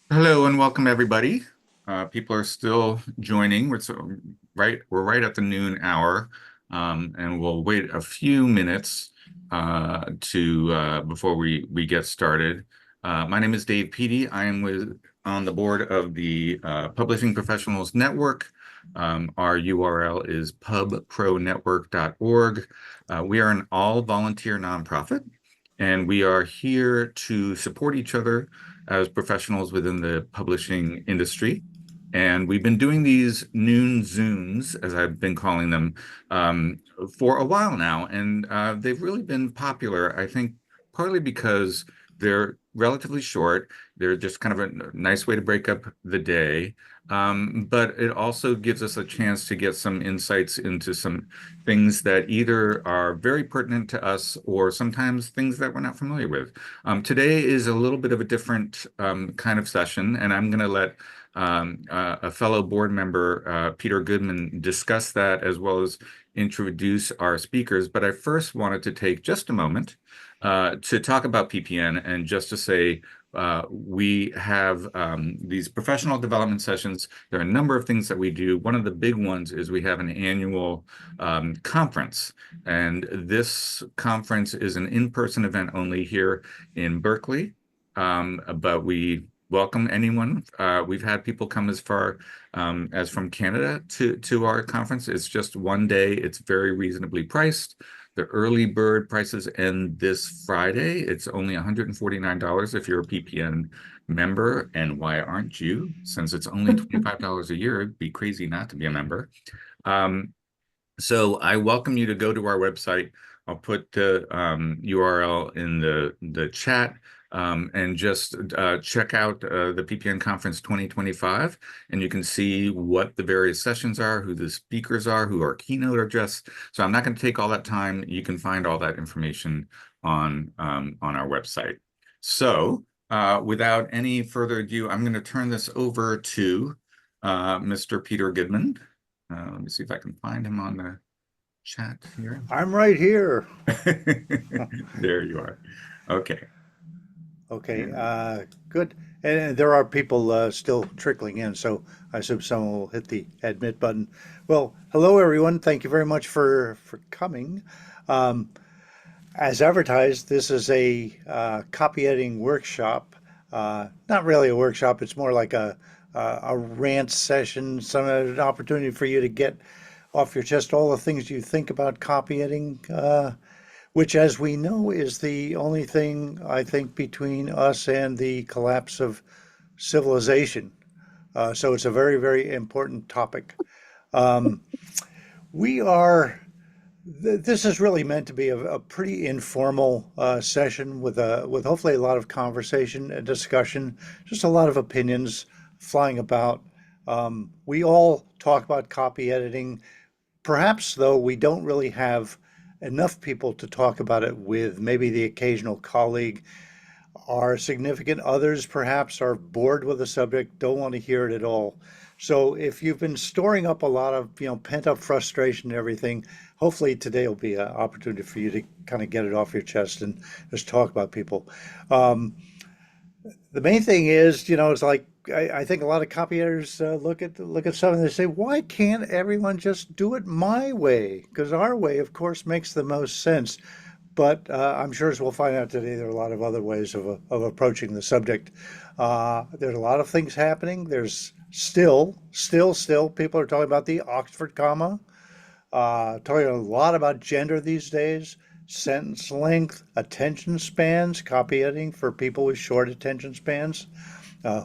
Hello and welcome everybody. People are still joining. We're right at the noon hour, and we'll wait a few minutes to before we get started. My name is Dave Peaty. I am on the board of the Publishing Professionals Network. Our URL is pubpronetwork.org. We are an all volunteer nonprofit, and we are here to support each other as professionals within the publishing industry. And we've been doing these noon Zooms, as I've been calling them, um, for a while now. And they've really been popular, I think, partly because they're relatively short. They're just kind of a nice way to break up the day. But it also gives us a chance to get some insights into some things that either are very pertinent to us or sometimes things that we're not familiar with. Today is a little bit of a different kind of session, and I'm going to let a fellow board member, Peter Goodman, discuss that as well as introduce our speakers. But I first wanted to take just a moment to talk about PPN and just to say we have these professional development sessions. There are a number of things that we do. One of the big ones is we have an annual conference. And this conference is an in-person event only here in Berkeley. But we welcome anyone. We've had people come as far as from Canada to our conference. It's just one day. It's very reasonably priced. The early bird prices end this Friday. It's only $149 if you're a PPN member. And why aren't you? Since it's only $25 a year, it'd be crazy not to be a member. Um, so I welcome you to go to our website. I'll put the URL in the chat, and just check out the PPN Conference 2025, and you can see what the various sessions are, who the speakers are, who our keynote address. So I'm not going to take all that time. You can find all that information on our website. So without any further ado, I'm going to turn this over to Mr. Peter Goodman. Let me see if I can find him on the chat here. I'm right here. There you are. Okay. Okay, And good. And there are people still trickling in, so I assume someone will hit the admit button. Well, hello everyone. Thank you very much for coming. Um, as advertised, this is a copy editing workshop. Not really a workshop. It's more like a rant session, an opportunity for you to get off your chest all the things you think about copy editing. Which, as we know, is the only thing I think between us and the collapse of civilization. So it's a very, very important topic. Um, we are. This is really meant to be a pretty informal session with hopefully a lot of conversation and discussion, just a lot of opinions flying about. We all talk about copy editing. Perhaps, though, we don't really have enough people to talk about it with. Maybe the occasional colleague. Our significant others perhaps are bored with the subject, don't want to hear it at all. So if you've been storing up a lot of, pent up frustration and everything, hopefully today will be an opportunity for you to kind of get it off your chest and just talk about people. Um, the main thing is, it's like I think a lot of copy editors look at something and they say, why can't everyone just do it my way? Because our way, of course, makes the most sense. But I'm sure, as we'll find out today, there are a lot of other ways of approaching the subject. There's a lot of things happening. There's still people are talking about the Oxford comma, talking a lot about gender these days, sentence length, attention spans, copy editing for people with short attention spans.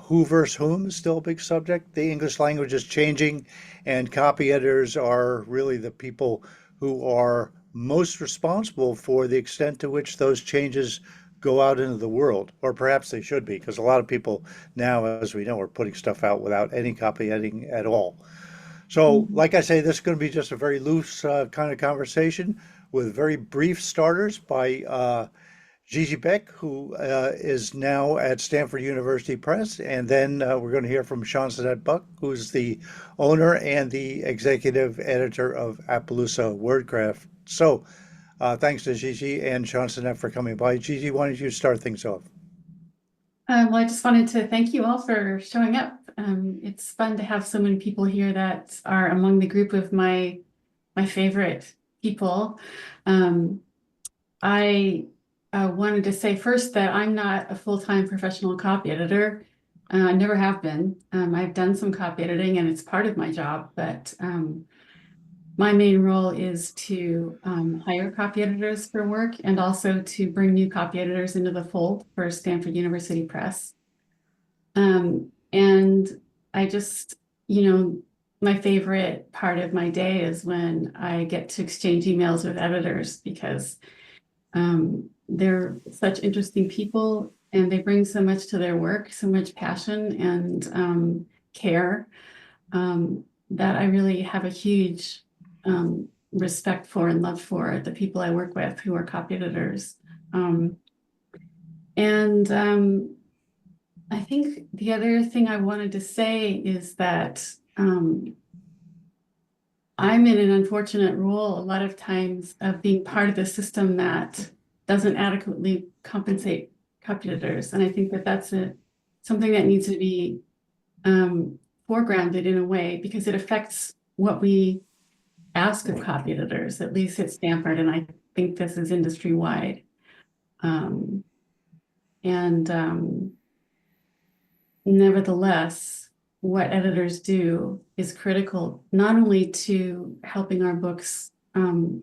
Who versus whom is still a big subject. The English language is changing, and copy editors are really the people who are most responsible for the extent to which those changes go out into the world, or perhaps they should be, because a lot of people now, as we know, are putting stuff out without any copy editing at all. So, like I say, this is going to be just a very loose kind of conversation with very brief starters by Gigi Beck, who is now at Stanford University Press. And then we're going to hear from Sean Sinet Buck, who's the owner and the executive editor of Appaloosa WordCraft. So thanks to Gigi and Sean Sinet for coming by. Gigi, why don't you start things off? Well, I just wanted to thank you all for showing up. It's fun to have so many people here that are among the group of my favorite people. Um, I wanted to say first that I'm not a full-time professional copy editor. I never have been. I've done some copy editing and it's part of my job, but my main role is to hire copy editors for work and also to bring new copy editors into the fold for Stanford University Press. And I just, my favorite part of my day is when I get to exchange emails with editors because they're such interesting people and they bring so much to their work, so much passion and care that I really have a huge respect for and love for the people I work with who are copy editors. And I think the other thing I wanted to say is that I'm in an unfortunate role a lot of times of being part of the system that doesn't adequately compensate copy editors. And I think that that's something that needs to be foregrounded in a way because it affects what we ask of copy editors, at least at Stanford. And I think this is industry wide. Um, and Nevertheless, what editors do is critical, not only to helping our books find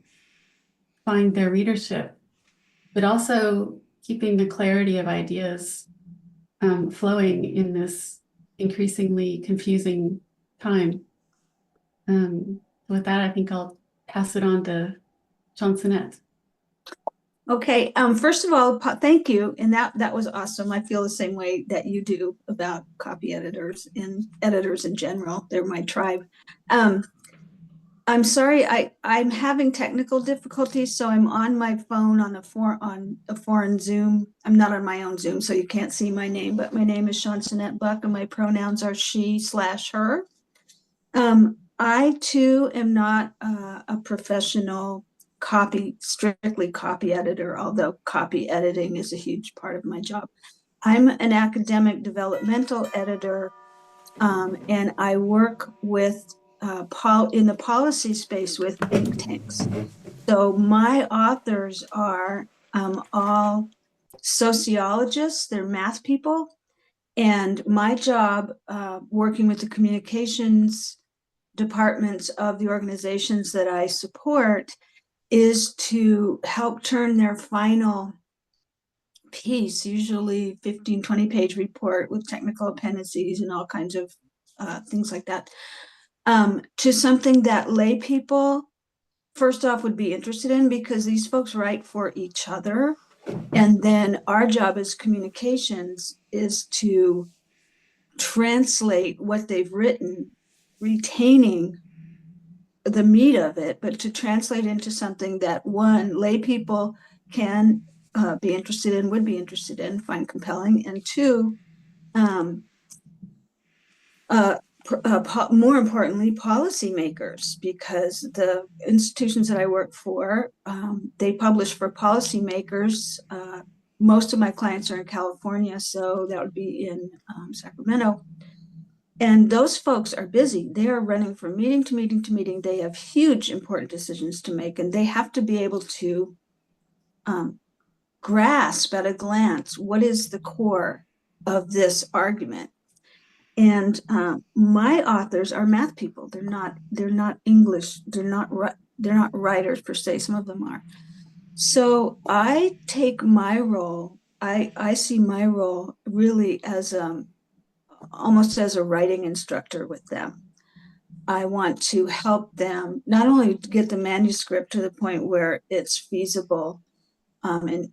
their readership, but also keeping the clarity of ideas flowing in this increasingly confusing time. With that, I think I'll pass it on to Johnsonette. Okay, first of all, thank you. And that was awesome. I feel the same way that you do about copy editors and editors in general. They're my tribe. I'm sorry, I'm having technical difficulties, so I'm on my phone on a foreign Zoom. I'm not on my own Zoom, so you can't see my name, but my name is Johnsonette Buck, and my pronouns are she/her. I too am not a professional strictly copy editor, although copy editing is a huge part of my job. I'm an academic developmental editor, and I work with in the policy space with think tanks. So my authors are all sociologists, they're math people, and my job working with the communications departments of the organizations that I support is to help turn their final piece, usually 15, 20-page report with technical appendices and all kinds of things like that, to something that lay people, first off, would be interested in, because these folks write for each other. And then our job as communications is to translate what they've written, retaining the meat of it, but to translate into something that, one, lay people can be interested in, would be interested in, find compelling, and two, more importantly, policymakers, because the institutions that I work for, they publish for policymakers. Most of my clients are in California, so that would be in Sacramento. And those folks are busy. They are running from meeting to meeting to meeting. They have huge, important decisions to make, and they have to be able to grasp at a glance what is the core of this argument. And my authors are math people. They're not English. They're not writers per se. Some of them are. So I take my role. I see my role really as almost as a writing instructor with them. I want to help them not only get the manuscript to the point where it's feasible and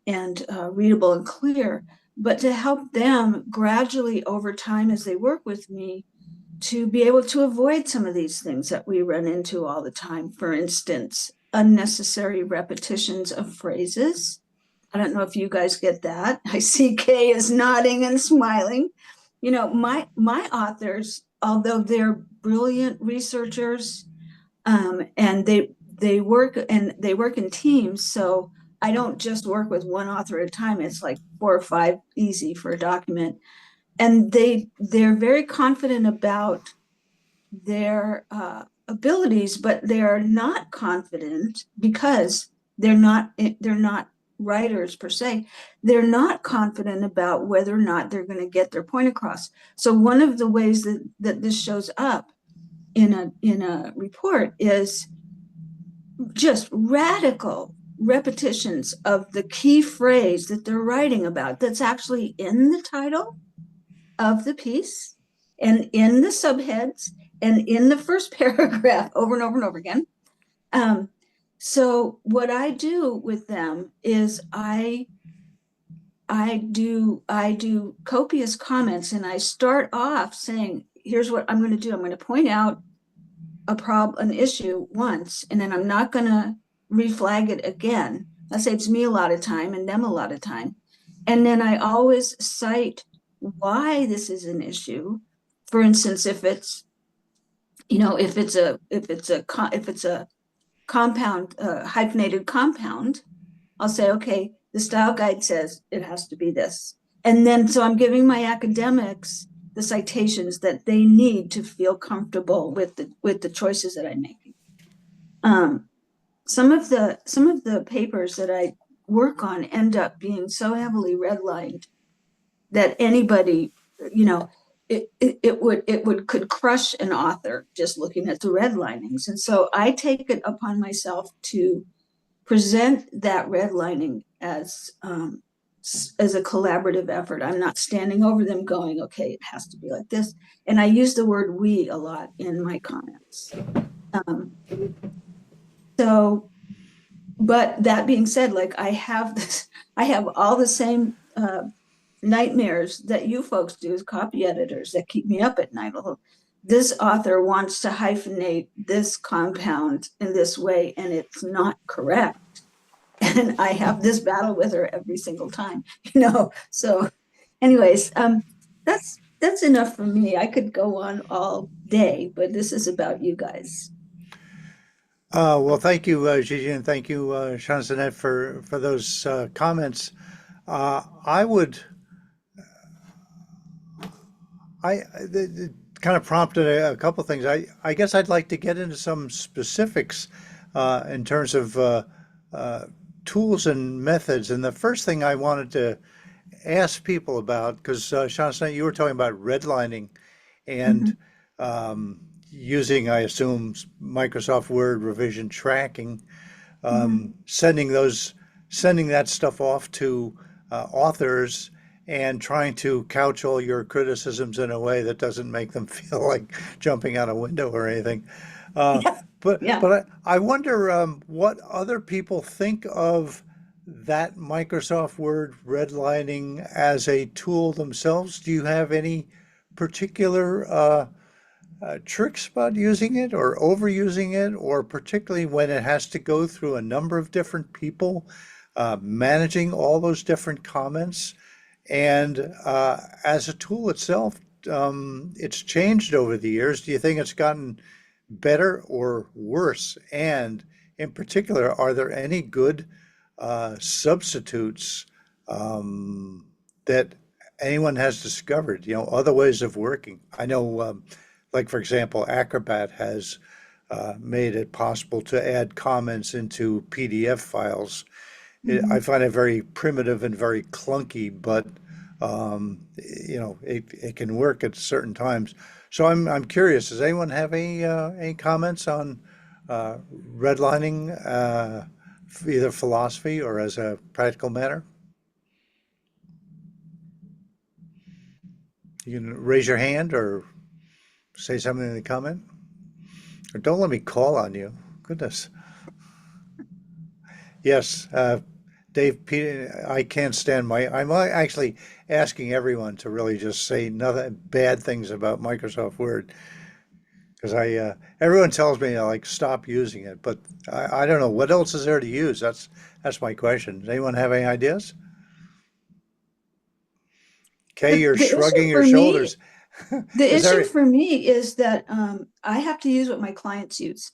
readable and clear, but to help them gradually over time as they work with me to be able to avoid some of these things that we run into all the time. For instance, unnecessary repetitions of phrases. I don't know if you guys get that. I see Kay is nodding and smiling. You know, my authors, although they're brilliant researchers, and they work in teams, so I don't just work with one author at a time. It's like 4 or 5 easy for a document. And they're very confident about their abilities, but they're not confident because they're not writers per se. They're not confident about whether or not they're going to get their point across. So one of the ways that this shows up in a report is just radical repetitions of the key phrase that they're writing about that's actually in the title of the piece and in the subheads and in the first paragraph over and over and over again. So what I do with them is I do copious comments, and I start off saying, here's what I'm going to do. I'm going to point out an issue once, and then I'm not going to reflag it again. That saves me a lot of time and them a lot of time. And then I always cite why this is an issue. For instance, if it's a compound, hyphenated compound, I'll say, okay, the style guide says it has to be this. And then, so I'm giving my academics the citations that they need to feel comfortable with the choices that I'm making. Some of the papers that I work on end up being so heavily redlined that anybody, it could crush an author just looking at the redlinings. And so I take it upon myself to present that redlining as a collaborative effort. I'm not standing over them going, okay, it has to be like this. And I use the word we a lot in my comments. But that being said, like I have all the same nightmares that you folks do as copy editors that keep me up at night. This author wants to hyphenate this compound in this way, and it's not correct. And I have this battle with her every single time, So anyways, that's enough for me. I could go on all day, but this is about you guys. Well, thank you, Gigi, and thank you, Jean-Sonette, for those comments. It kind of prompted a couple things. I guess I'd like to get into some specifics in terms of tools and methods. And the first thing I wanted to ask people about, because Jean-Sonette, you were talking about redlining and using, I assume, Microsoft Word revision tracking, sending that stuff off to authors and trying to couch all your criticisms in a way that doesn't make them feel like jumping out a window or anything. But I wonder what other people think of that Microsoft Word redlining as a tool themselves. Do you have any particular tricks about using it or overusing it, or particularly when it has to go through a number of different people, managing all those different comments? And as a tool itself, it's changed over the years. Do you think it's gotten better or worse? And in particular, are there any good substitutes that anyone has discovered, other ways of working? I know, like, for example, Acrobat has made it possible to add comments into PDF files. I find it very primitive and very clunky, but it can work at certain times. So I'm curious. Does anyone have any comments on redlining, either philosophy or as a practical matter? You can raise your hand or say something in the comment, or don't let me call on you. Goodness. Yes, Dave, I can't stand I'm actually asking everyone to really just say nothing bad things about Microsoft Word, because everyone tells me like stop using it, but I don't know what else is there to use. That's my question. Does anyone have any ideas? Okay, you're shrugging your shoulders. The issue for me is that I have to use what my clients use.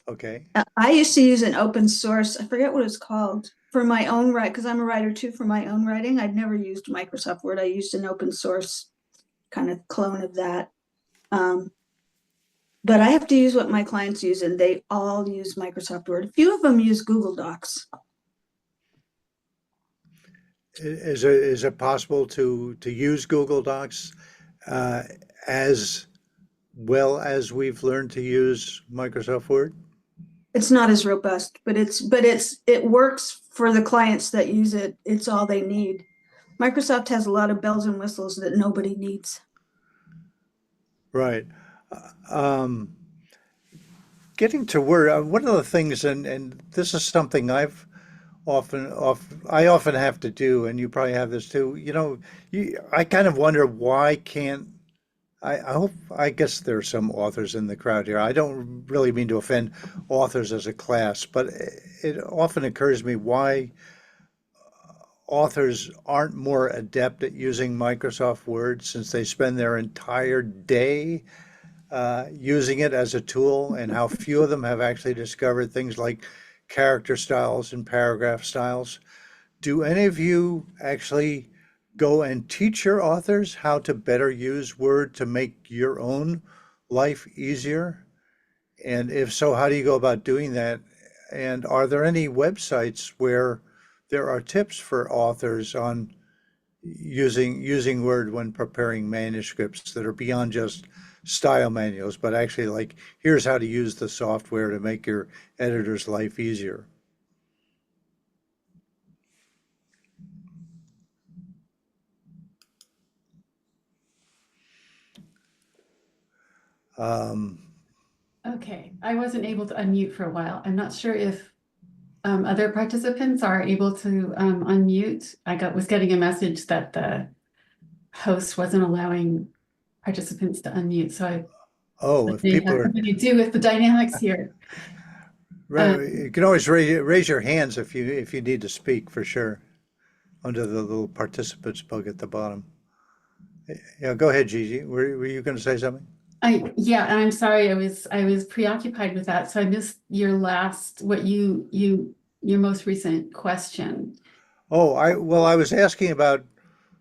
Okay. I used to use an open source, I forget what it's called. for my own write, because I'm a writer too, for my own writing, I'd never used Microsoft Word. I used an open source kind of clone of that. But I have to use what my clients use, and they all use Microsoft Word. A few of them use Google Docs. Is it possible to use Google Docs uh, as well as we've learned to use Microsoft Word? It's not as robust, but it works for the clients that use it. It's all they need. Microsoft has a lot of bells and whistles that nobody needs. Right. Um, Getting to Word, one of the things, and this is something I often have to do, and you probably have this too. I kind of wonder why can't I guess there are some authors in the crowd here. I don't really mean to offend authors as a class, but it often occurs to me why authors aren't more adept at using Microsoft Word since they spend their entire day using it as a tool, and how few of them have actually discovered things like character styles and paragraph styles. Do any of you actually go and teach your authors how to better use Word to make your own life easier? And if so, how do you go about doing that? And are there any websites where there are tips for authors on using Word when preparing manuscripts that are beyond just style manuals, but actually like, here's how to use the software to make your editor's life easier? Um, Okay, I wasn't able to unmute for a while. I'm not sure if other participants are able to unmute. Was getting a message that the host wasn't allowing participants to unmute, so I oh, if may people have are, something to do with the dynamics here. you can always raise your hands if you need to speak, for sure, under the little participants bug at the bottom. Yeah, go ahead, Gigi. Were you going to say something? Yeah, and I'm sorry, I was preoccupied with that, so I missed your your most recent question. Oh, I was asking about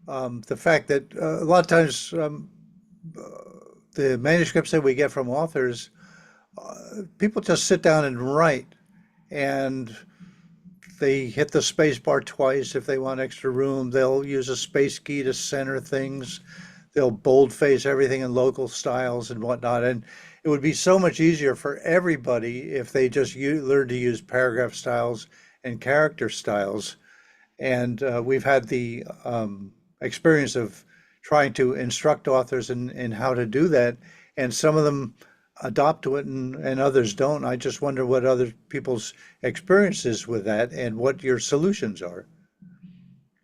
the fact that a lot of times the manuscripts that we get from authors, people just sit down and write, and they hit the space bar twice if they want extra room. They'll use a space key to center things. They'll boldface everything in local styles and whatnot. And it would be so much easier for everybody if they just learn to use paragraph styles and character styles. And we've had the experience of trying to instruct authors in how to do that. And some of them adopt to it, and others don't. I just wonder what other people's experiences with that and what your solutions are.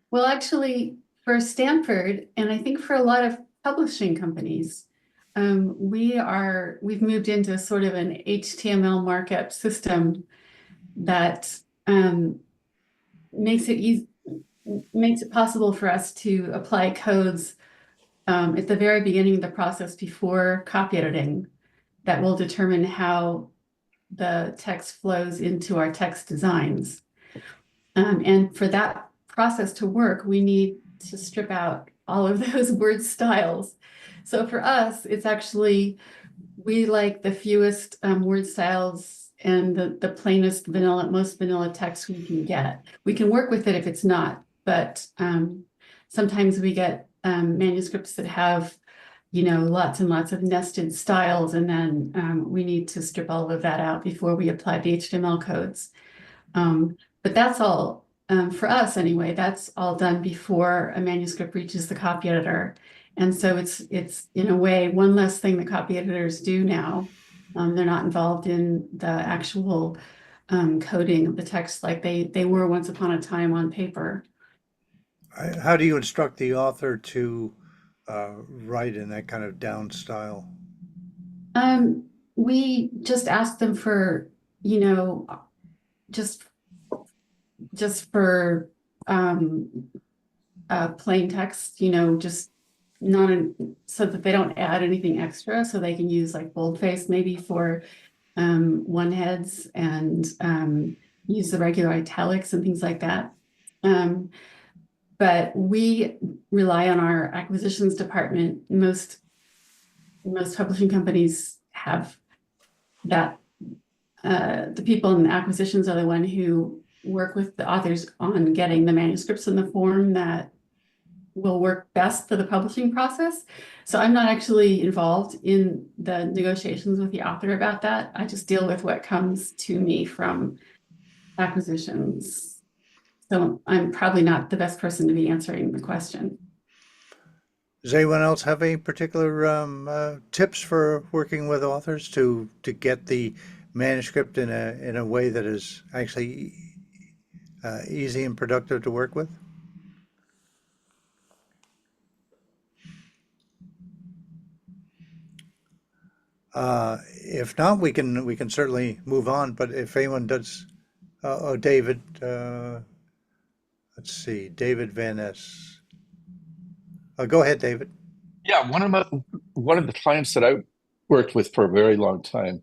Well, actually, for Stanford, and I think for a lot of publishing companies, we've moved into sort of an HTML markup system that makes it possible for us to apply codes at the very beginning of the process before copy editing that will determine how the text flows into our text designs. And for that process to work, we need to strip out all of those word styles. So for us, it's actually, we like the fewest word styles and the plainest most vanilla text we can get. We can work with it if it's not, but sometimes we get manuscripts that have, lots and lots of nested styles, and then we need to strip all of that out before we apply the HTML codes. But that's all, for us anyway, that's all done before a manuscript reaches the copy editor. And so it's in a way one less thing that copy editors do now. They're not involved in the actual coding of the text like they were once upon a time on paper. How do you instruct the author to write in that kind of down style? We just ask them for, just for plain text, just not so that they don't add anything extra, so they can use like boldface maybe for one heads and use the regular italics and things like that. But we rely on our acquisitions department. Most publishing companies have that. The people in the acquisitions are the one who work with the authors on getting the manuscripts in the form that will work best for the publishing process. So I'm not actually involved in the negotiations with the author about that. I just deal with what comes to me from acquisitions. So I'm probably not the best person to be answering the question. Does anyone else have any particular tips for working with authors to get the manuscript in a way that is actually easy and productive to work with? If not, we can certainly move on. But if anyone does, oh, David, let's see, David Van Ness. Go ahead, David. Yeah, one of the clients that I worked with for a very long time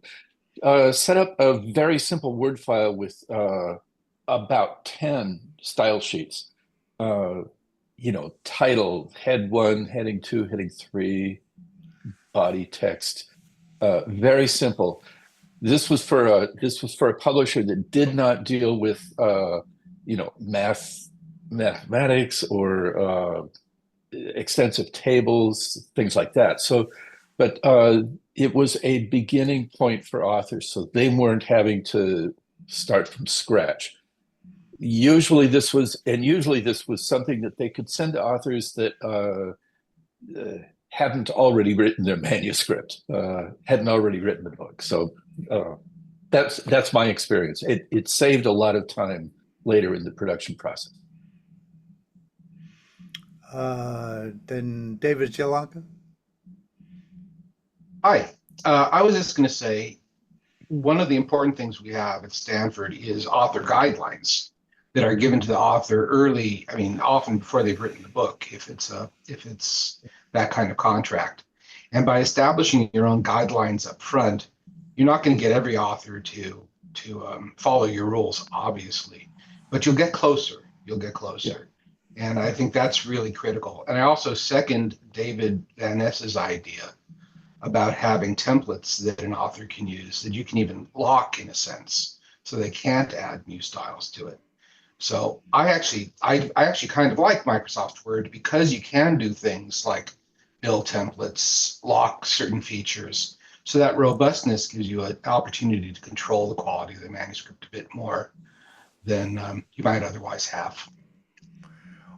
set up a very simple Word file with about 10 style sheets. Title, head 1, heading 2, heading 3, body text. Very simple. This was for a publisher that did not deal with mathematics or extensive tables, things like that. But it was a beginning point for authors, so they weren't having to start from scratch. Usually this was something that they could send to authors that hadn't already written their manuscript, hadn't already written the book. So that's my experience. It saved a lot of time later in the production process. Then David Jalanka. Hi. I was just going to say, one of the important things we have at Stanford is author guidelines that are given to the author early. I mean, often before they've written the book, if it's that kind of contract. And by establishing your own guidelines up front, you're not going to get every author to follow your rules, obviously, but you'll get closer. You'll get closer. Yeah. And I think that's really critical. And I also second David Van Ness's idea about having templates that an author can use that you can even lock in a sense, so they can't add new styles to it. So I actually kind of like Microsoft Word because you can do things like build templates, lock certain features. So that robustness gives you an opportunity to control the quality of the manuscript a bit more than you might otherwise have.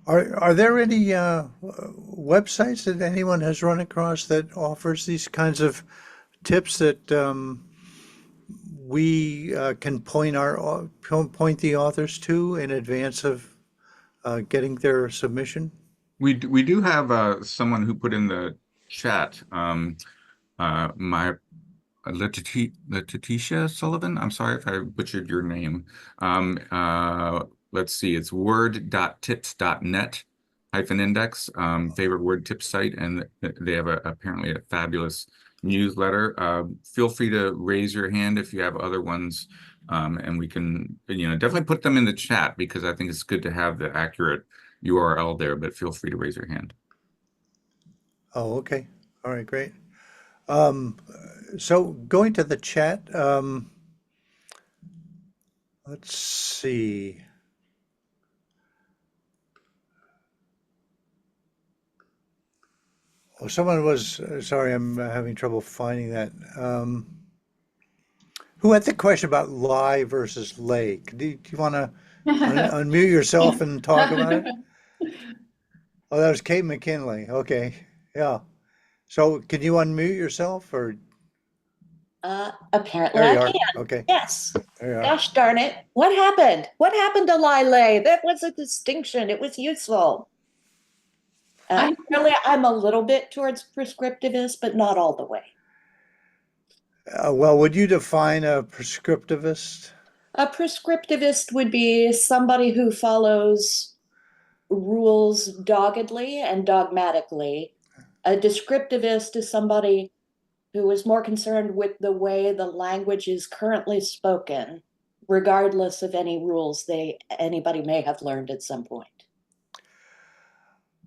Are there any websites that anyone has run across that offers these kinds of tips that we can point the authors to in advance of getting their submission? We do have someone who put in the chat, my Letitia Sullivan. I'm sorry if I butchered your name. Let's see, it's word.tips.net -index, favorite word tip site, and they have apparently a fabulous newsletter. Feel free to raise your hand if you have other ones, and we can definitely put them in the chat, because I think it's good to have the accurate URL there, but feel free to raise your hand. Oh, okay. All right, great. So going to the chat, let's see. Oh, someone was, sorry, I'm having trouble finding that. Who had the question about lie versus lay? Do you want to unmute yourself and talk about it? Oh, that was Kate McKinley. Okay. Yeah. So can you unmute yourself, or? Apparently There I you are. can. Okay. Yes. There you are. Gosh darn it. What happened? What happened to Lyle? That was a distinction. It was useful. Really, I'm a little bit towards prescriptivist, but not all the way. Well, would you define a prescriptivist? A prescriptivist would be somebody who follows rules doggedly and dogmatically. A descriptivist is somebody who is more concerned with the way the language is currently spoken regardless of any rules anybody may have learned at some point.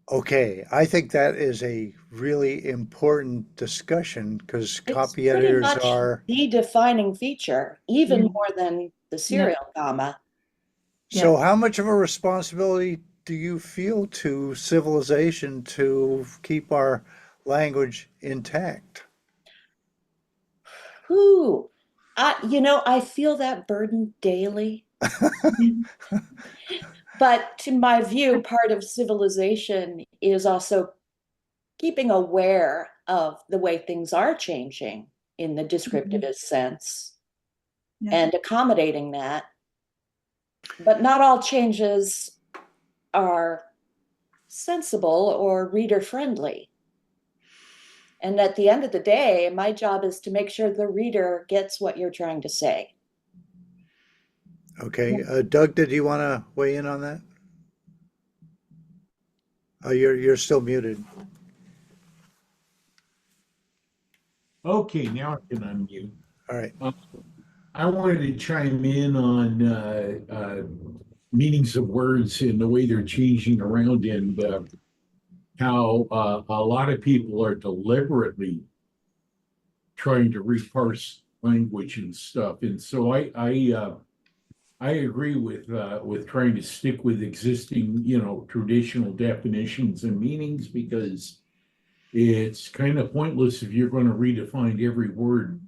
Okay, I think that is a really important discussion because It's copy pretty editors much are. the defining feature, even Mm. more than the Yeah. serial comma. So, Yeah. how much of a responsibility do you feel to civilization to keep our language intact? Whew. I feel that burden daily. But to my view, part of civilization is also keeping aware of the way things are changing in the descriptivist sense Yeah. and accommodating that. But not all changes are sensible or reader friendly. And at the end of the day, my job is to make sure the reader gets what you're trying to say. Okay, Doug, did you want to weigh in on that? Oh, you're still muted. Okay, now I can unmute. All right. I wanted to chime in on meanings of words and the way they're changing around, and how a lot of people are deliberately trying to reparse language and stuff. And so I agree with trying to stick with existing, traditional definitions and meanings, because it's kind of pointless if you're going to redefine every word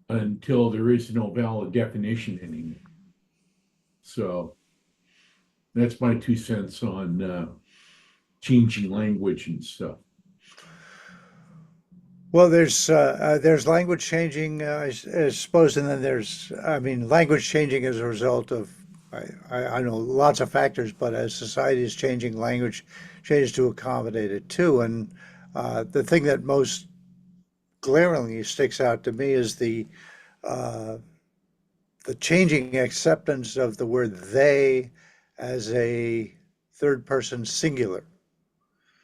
until there is no valid definition anymore. So that's my 2 cents on changing language and stuff. Well, there's language changing, I suppose, and then language changing as a result of, I know lots of factors, but as society is changing, language changes to accommodate it too. And the thing that most glaringly sticks out to me is uh, the changing acceptance of the word they as a third person singular.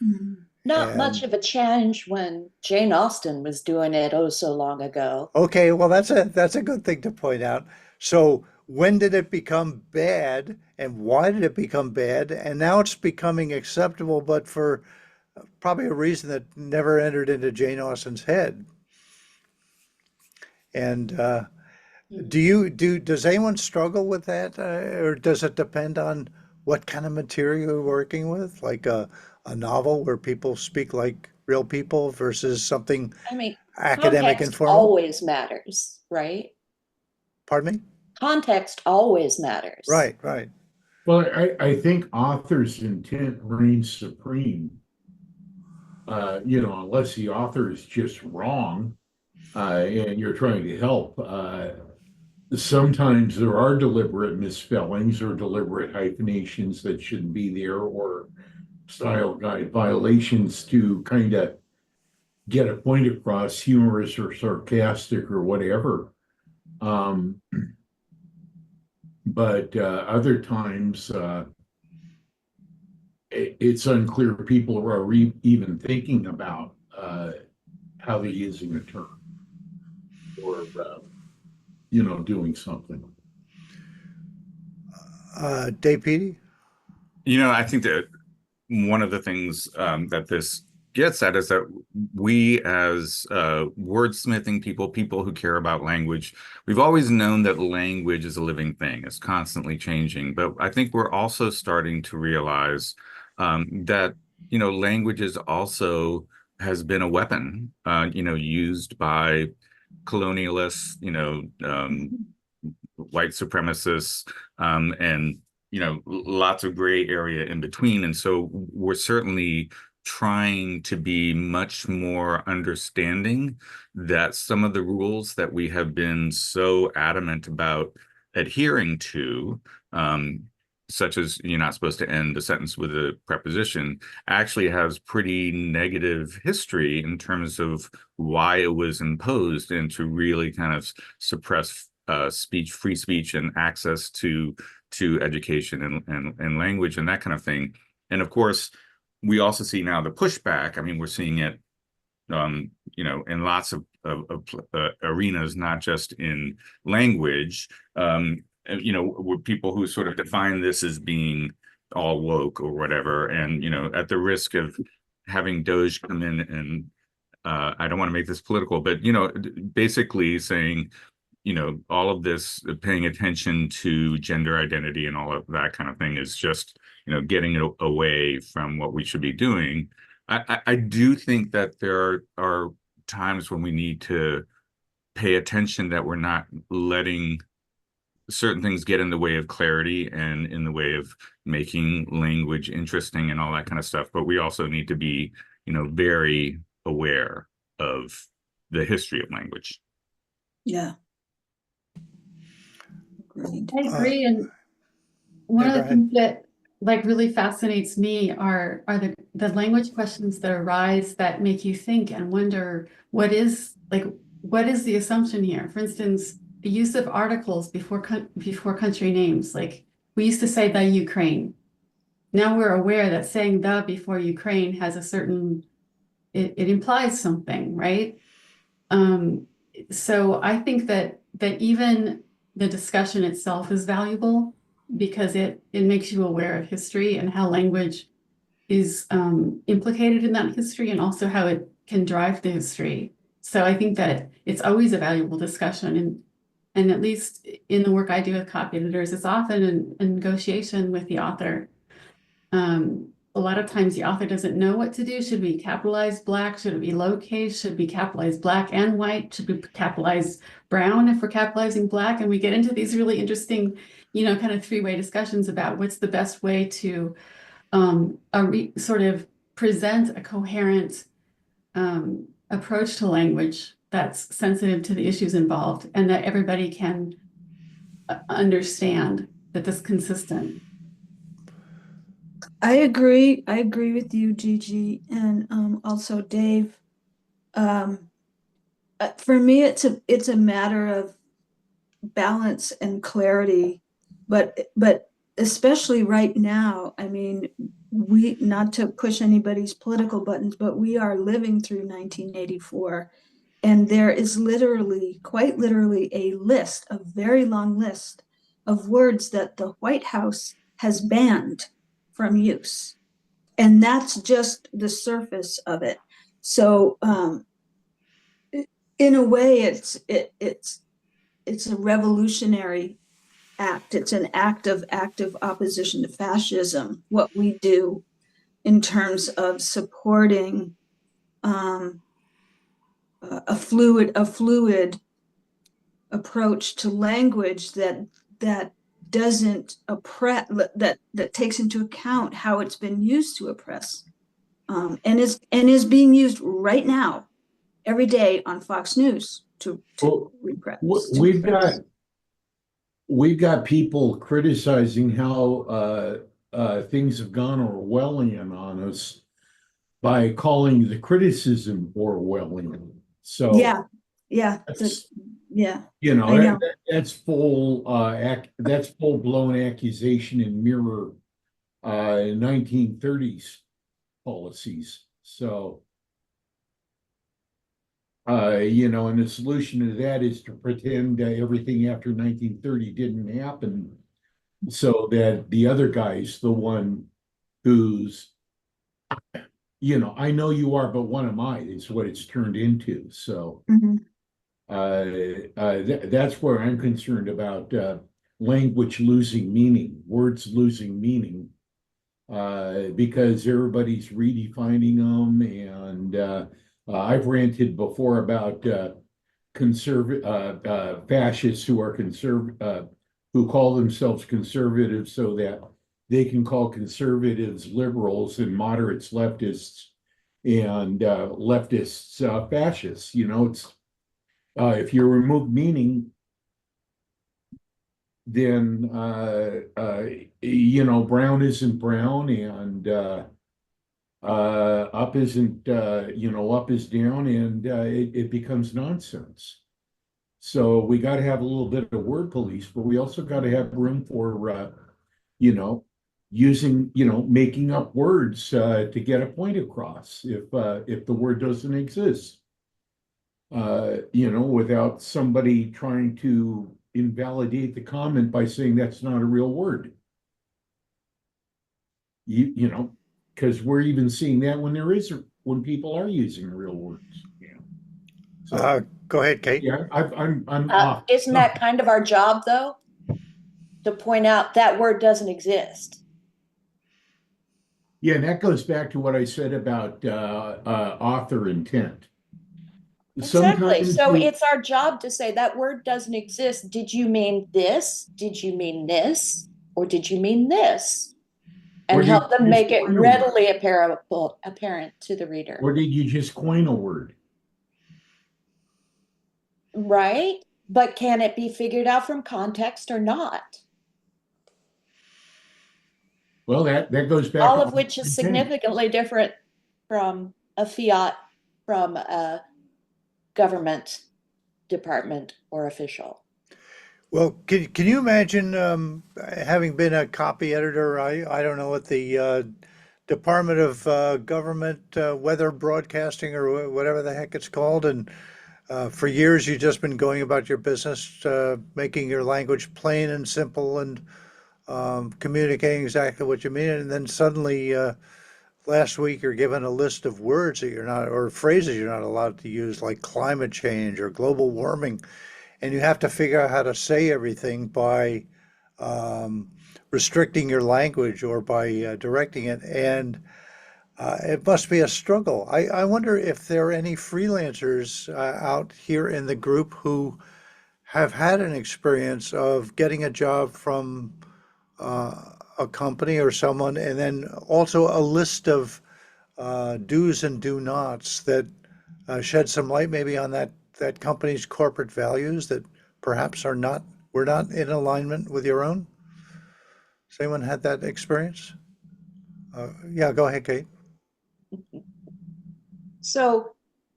Mhm. Not much And of a change when Jane Austen was doing it oh so long ago. okay, well that's a good thing to point out. So when did it become bad and why did it become bad? And now it's becoming acceptable, but for probably a reason that never entered into Jane Austen's head. And does anyone struggle with that, or does it depend on what kind of material you're working with, like a novel where people speak like real people versus something I mean, academic and context formal? always matters, right? Pardon me? Context always matters. Right, right. Well, I think author's intent reigns supreme. Unless the author is just wrong, and you're trying to help. Sometimes there are deliberate misspellings or deliberate hyphenations that shouldn't be there, or style guide violations to kind of get a point across, humorous or sarcastic or whatever. But other times, it's unclear people are even thinking about how they're using a term or doing something. Dave Petey? I think that one of the things that this gets at is that we, as wordsmithing people who care about language, we've always known that language is a living thing. It's constantly changing. But I think we're also starting to realize that, language is also has been a weapon, used by colonialists, white supremacists, and lots of gray area in between. And so we're certainly trying to be much more understanding that some of the rules that we have been so adamant about adhering to, such as you're not supposed to end a sentence with a preposition, actually has pretty negative history in terms of why it was imposed, and to really kind of suppress free speech and access to education and language and that kind of thing. And of course, we also see now the pushback. I mean, we're seeing it in lots of arenas, not just in language, with people who sort of define this as being all woke or whatever. And, at the risk of having Doge come in and I don't want to make this political, but, basically saying, all of this paying attention to gender identity and all of that kind of thing is just, getting away from what we should be doing. I do think that there are times when we need to pay attention that we're not letting certain things get in the way of clarity and in the way of making language interesting and all that kind of stuff. But we also need to be, very aware of the history of language. Yeah. Agreed. I agree. And one Yeah, of go the ahead. things that like really fascinates me are the language questions that arise that make you think and wonder what is the assumption here? For instance, the use of articles before country names. Like we used to say the Ukraine. Now we're aware that saying the before Ukraine has a certain it implies something, right? So I think that even the discussion itself is valuable because it makes you aware of history and how language is implicated in that history and also how it can drive the history. So I think that it's always a valuable discussion, and at least in the work I do with copy editors, it's often a negotiation with the author. A lot of times the author doesn't know what to do. Should we capitalize black? Should it be lowercase? Should we capitalize black and white? Should we capitalize brown if we're capitalizing black? And we get into these really interesting, kind of three-way discussions about what's the best way to sort of present a coherent approach to language that's sensitive to the issues involved and that everybody can understand that this is consistent. I agree. I agree with you, Gigi, and also Dave. For me, it's a matter of balance and clarity, but especially right now. I mean, we, not to push anybody's political buttons, but we are living through 1984, and there is quite literally, a very long list of words that the White House has banned from use. And that's just the surface of it. So in a way, it's a revolutionary act. It's an act of active opposition to fascism, what we do in terms of supporting a fluid approach to language that doesn't oppress, that takes into account how it's been used to oppress, and is being used right now, every day on Fox News to repress. We've got people criticizing how things have gone Orwellian on us by calling the criticism Orwellian. So yeah, you know, I know. that's full blown accusation and mirror 1930s policies. So and the solution to that is to pretend everything after 1930 didn't happen, so that the other guy's the one who's, I know you are, but one am I, is what it's turned into. So that's where I'm concerned about language losing meaning, words losing meaning, because everybody's redefining them. And I've ranted before about fascists who are who call themselves conservatives so that they can call conservatives liberals and moderates leftists, and leftists fascists. It's if you remove meaning, then brown isn't brown, and up isn't up is down, and it becomes nonsense. So we got to have a little bit of word police, but we also got to have room for using, making up words to get a point across if the word doesn't exist. Without somebody trying to invalidate the comment by saying that's not a real word. Because we're even seeing that when people are using real words. Yeah. So Go ahead, Kate. yeah, I'm off. Isn't that kind of our job, though? To point out that word doesn't exist. Yeah, and that goes back to what I said about author intent. Exactly. Sometimes So it's our job to say that word doesn't exist. Did you mean this? Did you mean this? Or did you mean this? Or And did help them you just make it coin a word? readily apparent to the reader. Or did you just coin a word? Right? But can it be figured out from context or not? Well, that goes back All to of which is intent. significantly different from a fiat from a government department or official. Well, can you imagine having been a copy editor? I don't know what the Department of Government Weather Broadcasting or whatever the heck it's called, and for years you've just been going about your business, making your language plain and simple and communicating exactly what you mean, and then suddenly last week you're given a list of words that you're not, or phrases you're not allowed to use, like climate change or global warming, and you have to figure out how to say everything by restricting your language or by directing it. And it must be a struggle. I wonder if there are any freelancers out here in the group who have had an experience of getting a job from a company or someone, and then also a list of do's and do nots that shed some light maybe on that company's corporate values that perhaps were not in alignment with your own. Has anyone had that experience? Yeah, go ahead, Kate. So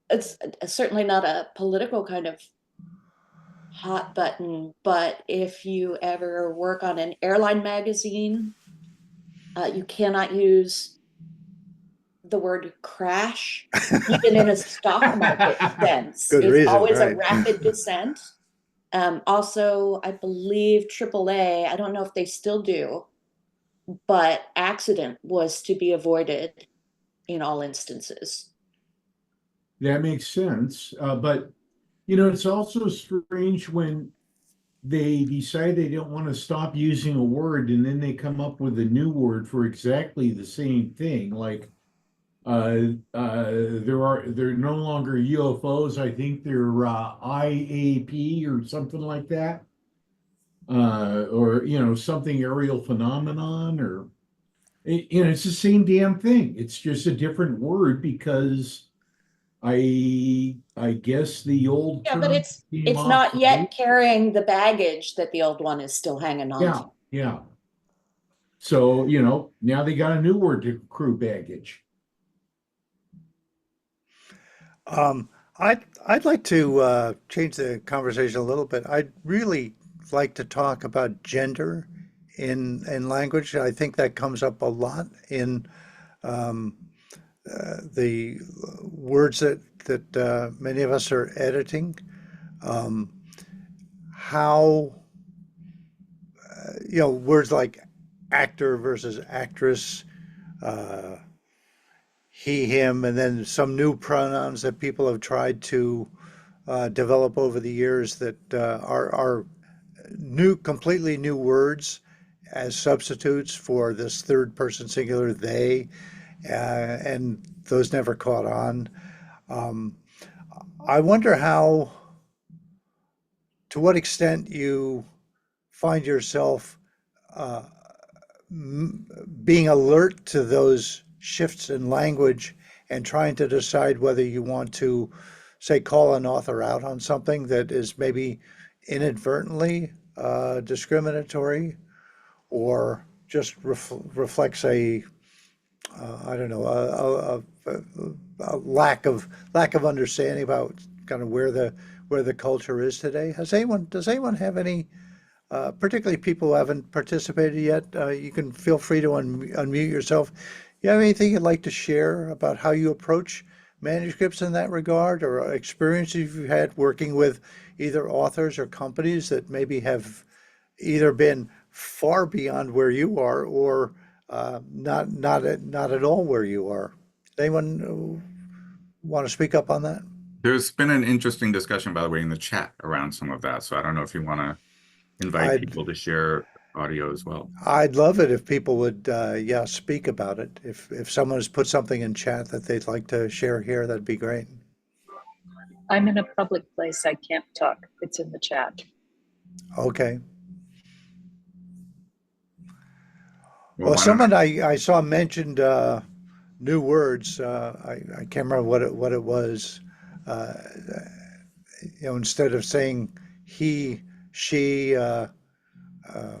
it's certainly not a political kind of hot button, but if you ever work on an airline magazine, you cannot use the word crash, even in a stock market sense. Good It's reason, always a right? rapid descent. Also, I believe AAA, I don't know if they still do, but accident was to be avoided in all instances. That makes sense. But, it's also strange when they decide they don't want to stop using a word and then they come up with a new word for exactly the same thing. Like, they're no longer UFOs. I think they're IAP or something like that. Or, something aerial phenomenon or, it's the same damn thing. It's just a different word because I guess the old Yeah, but term came it's not obsolete. yet carrying the baggage that the old one is still hanging on Yeah, to. yeah. So, now they got a new word to crew baggage. I'd like to change the conversation a little bit. I'd really like to talk about gender in language. I think that comes up a lot in um, the words that many of us are editing. Um, how words like actor versus actress, uh, he, him, and then some new pronouns that people have tried to develop over the years that are new, completely new words as substitutes for this third person singular they, and those never caught on. Um, I wonder to what extent you find yourself uh, being alert to those shifts in language and trying to decide whether you want to, say, call an author out on something that is maybe inadvertently discriminatory or just reflects I don't know, a lack of understanding about kind of where the culture is today. Does anyone have any particularly people who haven't participated yet. You can feel free to unmute yourself. You have anything you'd like to share about how you approach manuscripts in that regard, or experiences you've had working with either authors or companies that maybe have either been far beyond where you are, or not at all where you are? Anyone want to speak up on that? There's been an interesting discussion, by the way, in the chat around some of that. So I don't know if you want to invite I'd people to share audio as well. I'd love it if people would, yeah, speak about it. If someone has put something in chat that they'd like to share here, that'd be great. I'm in a public place. I can't talk. It's in the chat. Okay. Well, Well, why don't someone I saw mentioned new words. I can't remember what it was. Uh, instead of saying he, she, uh, I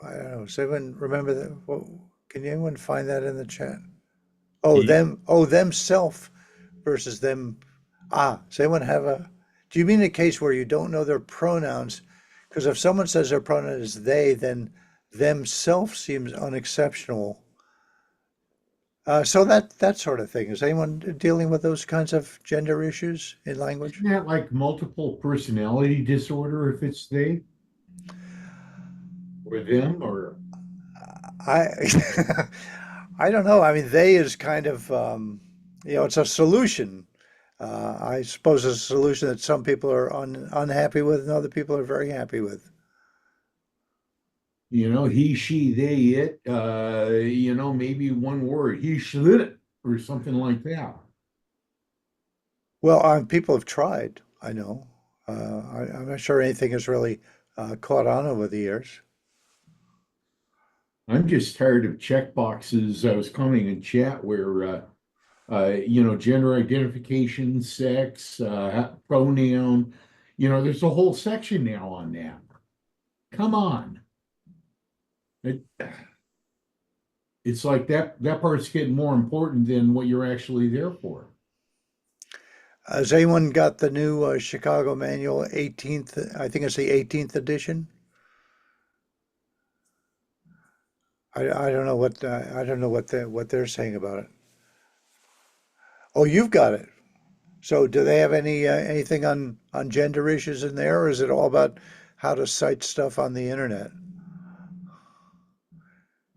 don't know. Does anyone remember that? Can anyone find that in the chat? Oh, he, them. Oh, themself versus them. Does anyone have a? Do you mean a case where you don't know their pronouns? Because if someone says their pronoun is they, then themself seems unexceptional. So that sort of thing. Is anyone dealing with those kinds of gender issues in language? Isn't that like multiple personality disorder if it's they or them or? I I don't know. I mean, they is kind of it's a solution. I suppose it's a solution that some people are unhappy with, and other people are very happy with. He, she, they, it, maybe one word, he should or something like that. Well, people have tried. I know. I'm not sure anything has really caught on over the years. I'm just tired of check boxes. I was commenting in chat where, gender identification, sex, pronoun, there's a whole section now on that. Come on. It's like that part's getting more important than what you're actually there for. Has anyone got the new Chicago Manual 18th? I think it's the 18th edition. I don't know what they're saying about it. Oh, you've got it. So do they have anything on gender issues in there, or is it all about how to cite stuff on the internet?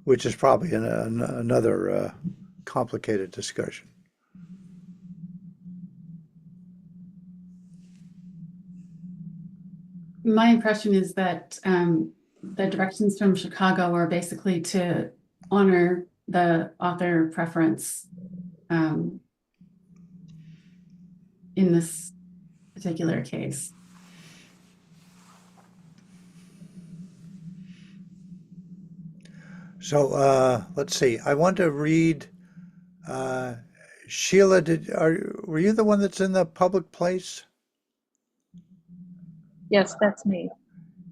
Which is probably another complicated discussion. My impression is that the directions from Chicago are basically to honor the author preference in this particular case. So let's see. I want to read. Sheila, were you the one that's in the public place? Yes, that's me.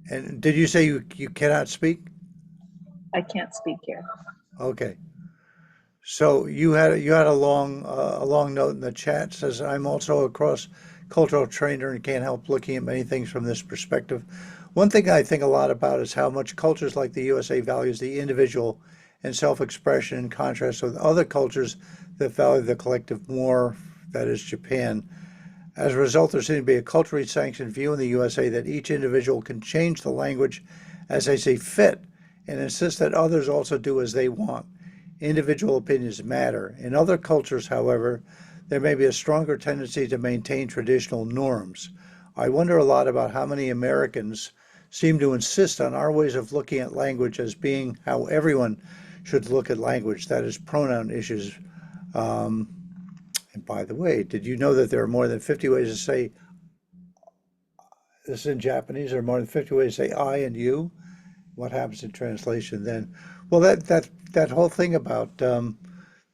And did you say you cannot speak? I can't speak here. Okay. So you had a long note in the chat. Says, I'm also a cross-cultural trainer and can't help looking at many things from this perspective. One thing I think a lot about is how much cultures like the USA values the individual and self-expression in contrast with other cultures that value the collective more, that is Japan. As a result, there seems to be a culturally sanctioned view in the USA that each individual can change the language as they see fit and insist that others also do as they want. Individual opinions matter. In other cultures, however, there may be a stronger tendency to maintain traditional norms. I wonder a lot about how many Americans seem to insist on our ways of looking at language as being how everyone should look at language, that is, pronoun issues. And by the way, did you know that there are more than 50 ways to say, this is in Japanese, there are more than 50 ways to say I and you? What happens in translation then? Well, that whole thing about the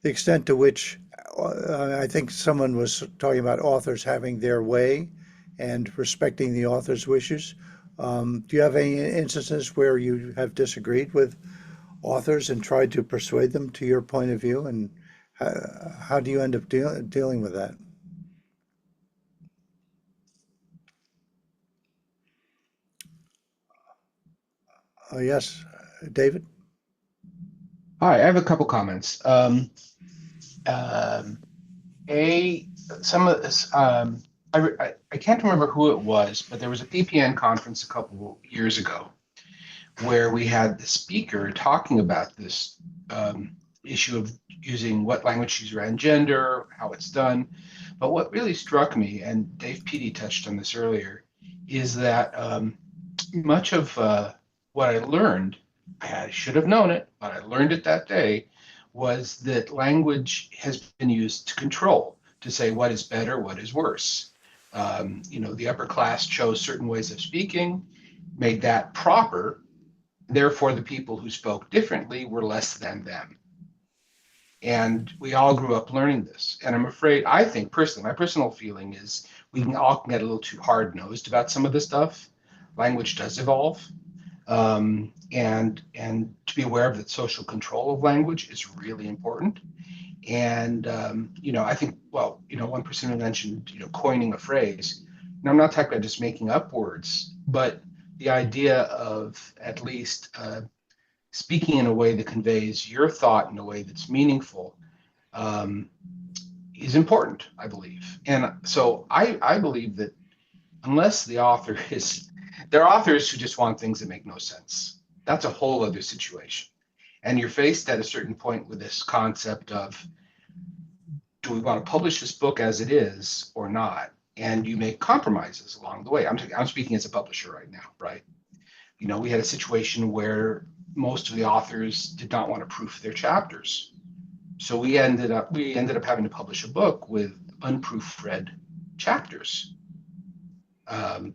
extent to which I think someone was talking about authors having their way and respecting the author's wishes. Do you have any instances where you have disagreed with authors and tried to persuade them to your point of view? And how do you end up dealing with that? Oh, yes, David? Hi, I have a couple comments. Um, a some of this, I can't remember who it was, but there was a PPN conference a couple years ago where we had the speaker talking about this issue of using what language user and gender, how it's done. But what really struck me, and Dave Petey touched on this earlier, is that much of what I learned, I should have known it, but I learned it that day, was that language has been used to control, to say what is better, what is worse. The upper class chose certain ways of speaking, made that proper. Therefore, the people who spoke differently were less than them. And we all grew up learning this. And I'm afraid, I think personally, my personal feeling is we can all get a little too hard-nosed about some of this stuff. Language does evolve. And to be aware of that social control of language is really important. And I think, well, one person who mentioned, coining a phrase. Now, I'm not talking about just making up words, but the idea of at least speaking in a way that conveys your thought in a way that's meaningful is important, I believe. And so I believe that unless the author is, there are authors who just want things that make no sense. That's a whole other situation. And you're faced at a certain point with this concept of, do we want to publish this book as it is or not? And you make compromises along the way. I'm speaking as a publisher right now, right? We had a situation where most of the authors did not want to proof their chapters. So we ended up having to publish a book with unproofread chapters.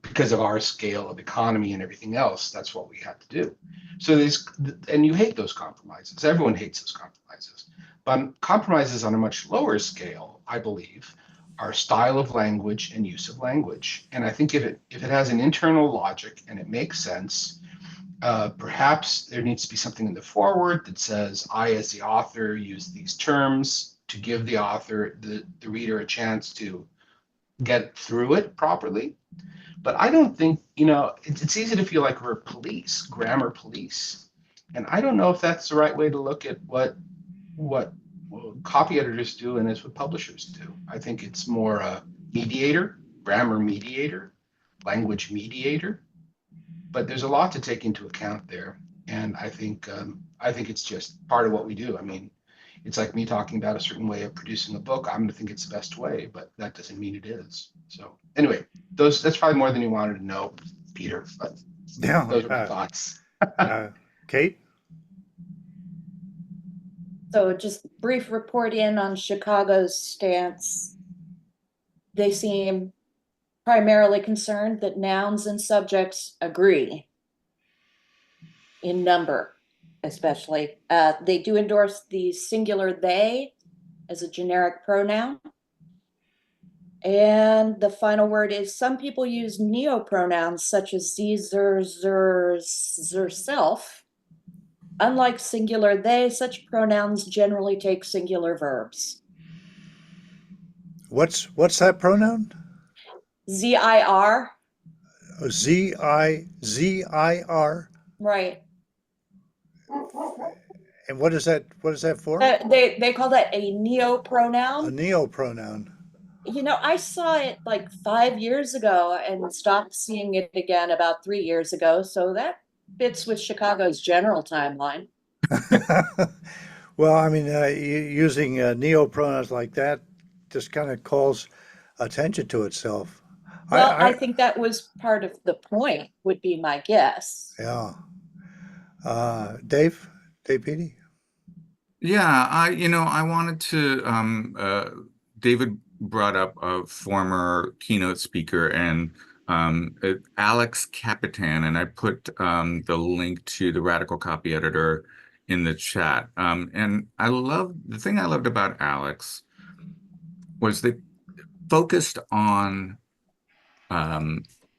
Because of our scale of economy and everything else, that's what we had to do. So and you hate those compromises. Everyone hates those compromises. But compromises on a much lower scale, I believe, are style of language and use of language. And I think if it has an internal logic and it makes sense, perhaps there needs to be something in the foreword that says, I, as the author, use these terms to give the author, the reader, a chance to get through it properly. But I don't think, it's easy to feel like we're police, grammar police. And I don't know if that's the right way to look at what copy editors do and is what publishers do. I think it's more a mediator, grammar mediator, language mediator. But there's a lot to take into account there. And I think it's just part of what we do. I mean, it's like me talking about a certain way of producing a book. I'm going to think it's the best way, but that doesn't mean it is. So anyway, that's probably more than you wanted to know, Peter, but Yeah. those are my thoughts. Kate? So just brief report in on Chicago's stance. They seem primarily concerned that nouns and subjects agree in number, especially. They do endorse the singular they as a generic pronoun. And the final word is some people use neopronouns such as sie, zer, self. Unlike singular they, such pronouns generally take singular verbs. What's that pronoun? ZIR. Z-I-Z-I-R. Right. And what is that for? They call that a A neopronoun. neopronoun. I saw it like 5 years ago and stopped seeing it again about 3 years ago. So that fits with Chicago's general timeline. Well, I mean, using neopronouns like that just kind of calls attention to itself. Well, I think that was part of the point, would be my guess. Yeah. Dave Petey? Yeah, I wanted to, David brought up a former keynote speaker and Alex Capitan, and I put the link to the Radical Copy Editor in the chat. And the thing I loved about Alex was they focused on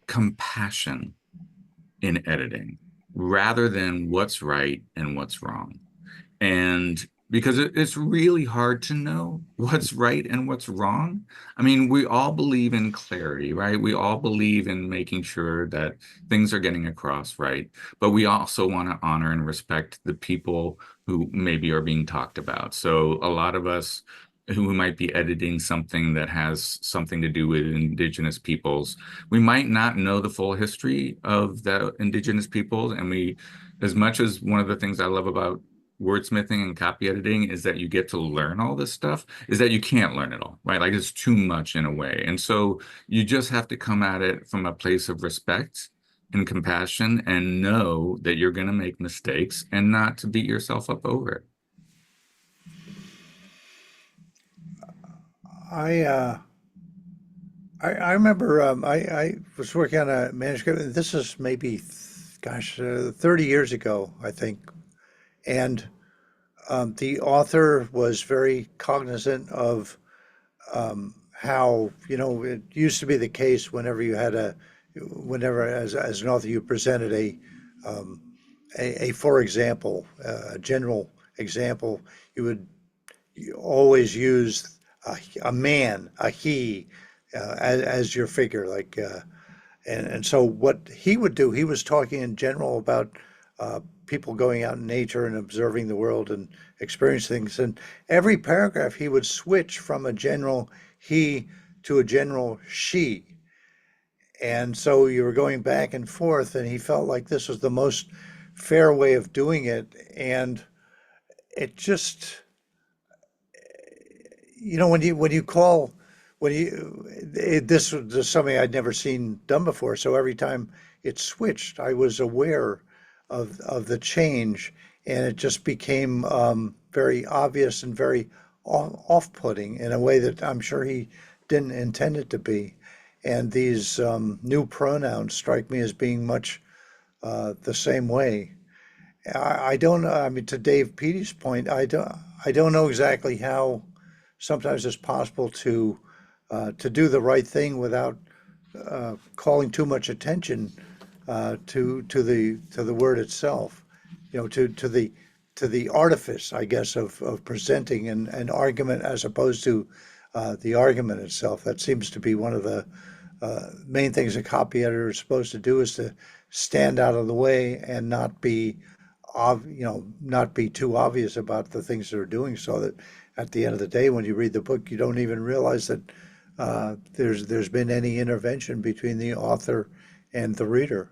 compassion in editing rather than what's right and what's wrong. And because it's really hard to know what's right and what's wrong. I mean, we all believe in clarity, right? We all believe in making sure that things are getting across right, but we also want to honor and respect the people who maybe are being talked about. So a lot of us who might be editing something that has something to do with indigenous peoples, we might not know the full history of the indigenous peoples. And we, as much as one of the things I love about wordsmithing and copy editing is that you get to learn all this stuff, is that you can't learn it all, right? Like it's too much in a way. And so you just have to come at it from a place of respect and compassion and know that you're going to make mistakes and not to beat yourself up over it. I remember I was working on a manuscript, and this is maybe, gosh, 30 years ago, I think. And the author was very cognizant of how, it used to be the case whenever as an author you presented for example, a general example, you would always use a man, a he, as your figure, like, and so what he would do, he was talking in general about people going out in nature and observing the world and experiencing things. And every paragraph he would switch from a general he to a general she. And so you were going back and forth, and he felt like this was the most fair way of doing it. And it just, this was just something I'd never seen done before. So every time it switched, I was aware of the change, and it just became very obvious and very off-putting in a way that I'm sure he didn't intend it to be. And these new pronouns strike me as being much the same way. I don't know. I mean, to Dave Petey's point, I don't know exactly how sometimes it's possible to do the right thing without calling too much attention to the word itself, to the artifice, I guess, of presenting an argument as opposed to the argument itself. That seems to be one of the main things a copy editor is supposed to do, is to stand out of the way and not be too obvious about the things they're doing, so that at the end of the day, when you read the book, you don't even realize that there's been any intervention between the author and the reader.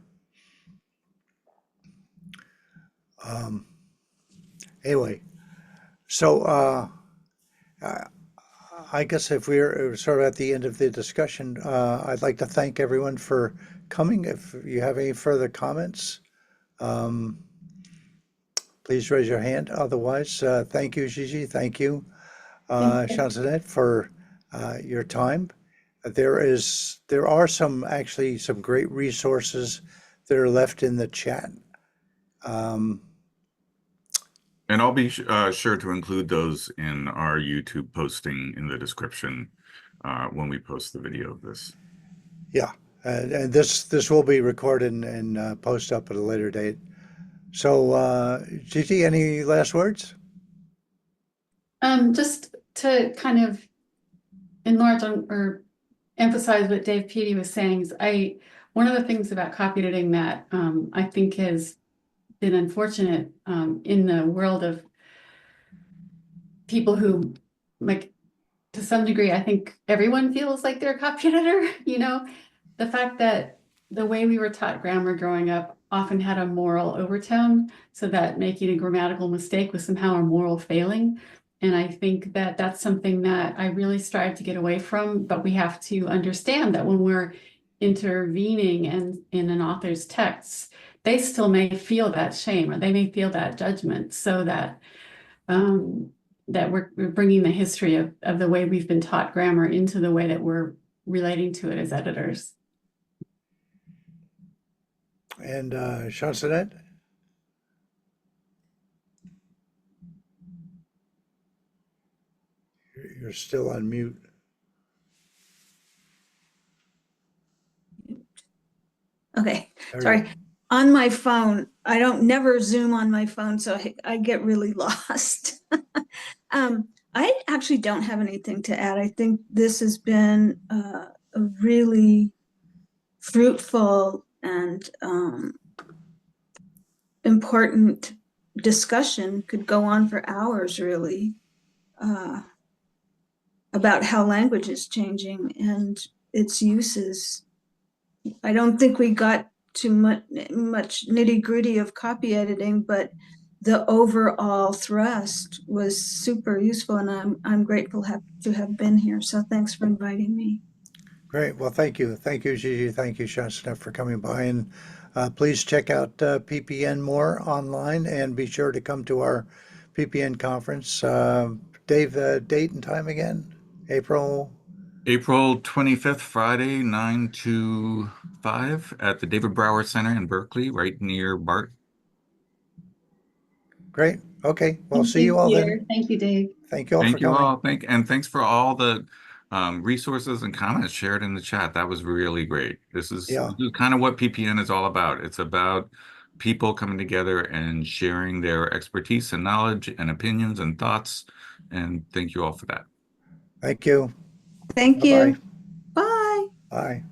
Anyway, so I guess if we're sort of at the end of the discussion, I'd like to thank everyone for coming. If you have any further comments, please raise your hand. Otherwise, thank you, Gigi. Thank you, Chancenet, for your time. There are some great resources that are left in the chat. And I'll be sure to include those in our YouTube posting in the description when we post the video of this. Yeah, and this will be recorded and post up at a later date. So, Gigi, any last words? Just to kind of enlarge on or emphasize what Dave Petey was saying is one of the things about copy editing that I think has been unfortunate in the world of people who, like, to some degree, I think everyone feels like they're a copy editor, the fact that the way we were taught grammar growing up often had a moral overtone, so that making a grammatical mistake was somehow a moral failing. And I think that that's something that I really strive to get away from, but we have to understand that when we're intervening in an author's texts, they still may feel that shame, or they may feel that judgment, so that that we're bringing the history of the way we've been taught grammar into the way that we're relating to it as editors. And Chancenet? You're still on mute. Okay, There you sorry. go. On my phone, I don't never zoom on my phone, so I get really lost. I actually don't have anything to add. I think this has been a really fruitful and important discussion. Could go on for hours, really, about how language is changing and its uses. I don't think we got too much nitty-gritty of copy editing, but the overall thrust was super useful, and I'm grateful to have been here. So thanks for inviting me. Great. Well, thank you. Thank you, Gigi. Thank you, Shasta, for coming by. And please check out PPN more online and be sure to come to our PPN conference. Dave, date and time again? April? April 25th, Friday, 9 to 5 at the David Brower Center in Berkeley, right near BART. Great. Okay. Well, Thank see you all Peter. then. Thank you, Dave. Thank you all for Thank you coming. all. Thanks for all the resources and comments shared in the chat. That was really great. This is kind of what PPN is all about. It's about people coming together and sharing their expertise and knowledge and opinions and thoughts. And thank you all for that. Thank you. Thank Bye-bye. you. Bye. Bye.